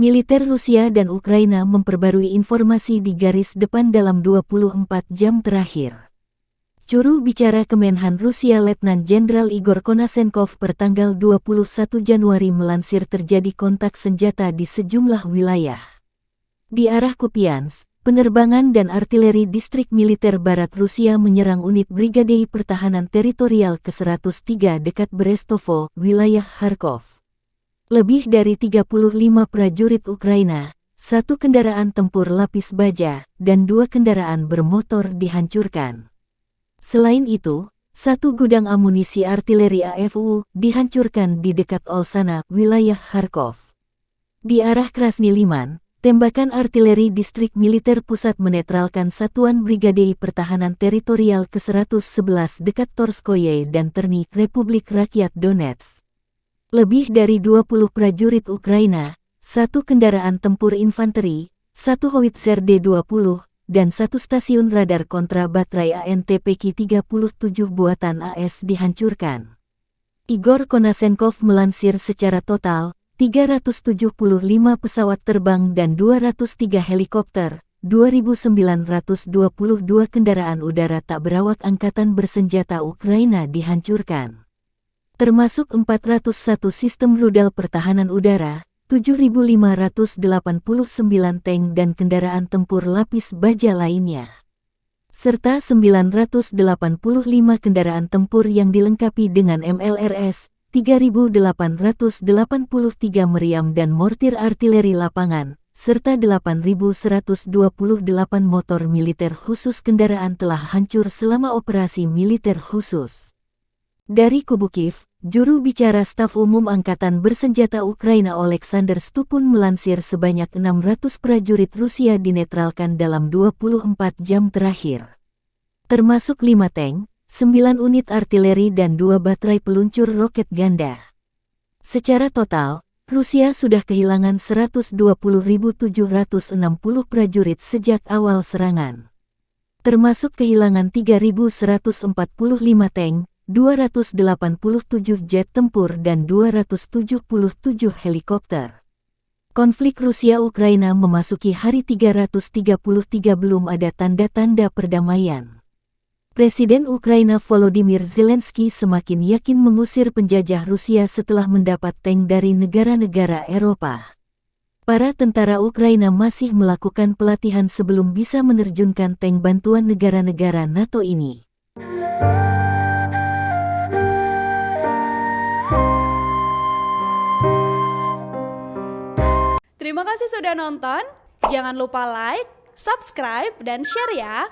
militer Rusia dan Ukraina memperbarui informasi di garis depan dalam 24 jam terakhir. Juru bicara Kemenhan Rusia Letnan Jenderal Igor Konashenkov pertanggal 21 Januari melansir terjadi kontak senjata di sejumlah wilayah. Di arah Kupiansk, penerbangan dan artileri distrik militer barat Rusia menyerang unit Brigade Pertahanan Teritorial ke-103 dekat Brestovo, wilayah Kharkov. Lebih dari 35 prajurit Ukraina, 1 kendaraan tempur lapis baja, dan 2 kendaraan bermotor dihancurkan. Selain itu, 1 gudang amunisi artileri AFU dihancurkan di dekat Olsana, wilayah Kharkov. Di arah Krasny Liman, tembakan artileri distrik militer pusat menetralkan satuan Brigade Pertahanan Teritorial ke-111 dekat Torskoye dan Terny, Republik Rakyat Donetsk. Lebih dari 20 prajurit Ukraina, 1 kendaraan tempur infanteri, 1 howitzer D-20, dan 1 stasiun radar kontra baterai ANTPK-37 buatan AS dihancurkan. Igor Konashenkov melansir secara total, 375 pesawat terbang dan 203 helikopter, 2.922 kendaraan udara tak berawak angkatan bersenjata Ukraina dihancurkan. Termasuk 401 sistem rudal pertahanan udara, 7.589 tank dan kendaraan tempur lapis baja lainnya, serta 985 kendaraan tempur yang dilengkapi dengan MLRS, 3.883 meriam dan mortir artileri lapangan, serta 8.128 motor militer khusus kendaraan telah hancur selama operasi militer khusus. Dari kubu Kiev, juru bicara staf umum Angkatan Bersenjata Ukraina Oleksandr Stupun melansir sebanyak 600 prajurit Rusia dinetralkan dalam 24 jam terakhir. Termasuk 5 tank, 9 unit artileri dan 2 baterai peluncur roket ganda. Secara total, Rusia sudah kehilangan 120.760 prajurit sejak awal serangan. Termasuk kehilangan 3.145 tank, 287 jet tempur dan 277 helikopter. Konflik Rusia-Ukraina memasuki hari 333 belum ada tanda-tanda perdamaian. Presiden Ukraina Volodymyr Zelensky semakin yakin mengusir penjajah Rusia setelah mendapat tank dari negara-negara Eropa. Para tentara Ukraina masih melakukan pelatihan sebelum bisa menerjunkan tank bantuan negara-negara NATO ini. Terima kasih sudah nonton. Jangan lupa like, subscribe, dan share ya.